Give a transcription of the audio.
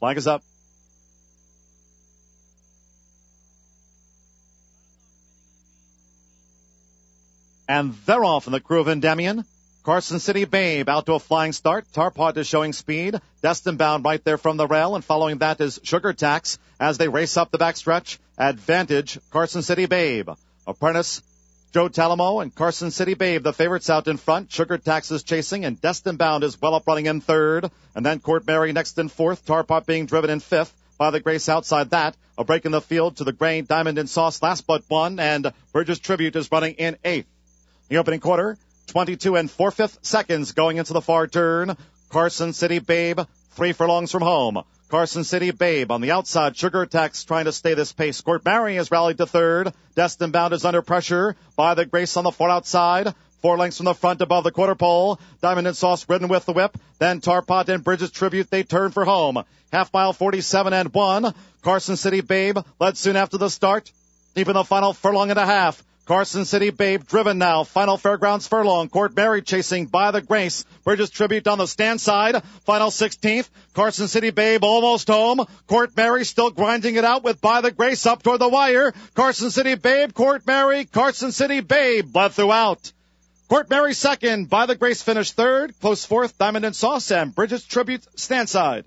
Flag is up. And they're off in the crew of Endymion. Carson City Babe out to a flying start. Tarpod is showing speed. Destin Bound right there from the rail. And following that is Sugar Tax as they race up the backstretch. Advantage, Carson City Babe. Apprentice, Joe Talamo and Carson City Babe, the favorites out in front. Sugar Tax is chasing, and Destin Bound is well up running in third. And then Court Mary next in fourth. Tarpot being driven in fifth. By the Grace outside that. A break in the field to the Gray Diamond and Sauce last but one. And Bridges Tribute is running in eighth. The opening quarter, 22 4/5 seconds going into the far turn. Carson City Babe, 3 furlongs from home. Carson City Babe on the outside. Sugar Tax trying to stay this pace. Court Mary has rallied to third. Destin Bound is under pressure by the Grace on the far outside. 4 lengths from the front above the quarter pole. Diamond and Sauce ridden with the whip. Then Tarpot and Bridges Tribute, they turn for home. Half mile 47 1. Carson City Babe led soon after the start. Even the final furlong and a half. Carson City Babe driven now. Final Fairgrounds furlong. Court Mary chasing by the Grace. Bridges Tribute on the stand side. Final 16th. Carson City Babe almost home. Court Mary still grinding it out with by the Grace up toward the wire. Carson City Babe, Court Mary, Carson City Babe bled throughout. Court Mary second. By the Grace finished third. Close fourth. Diamond and Sauce and Bridges Tribute stand side.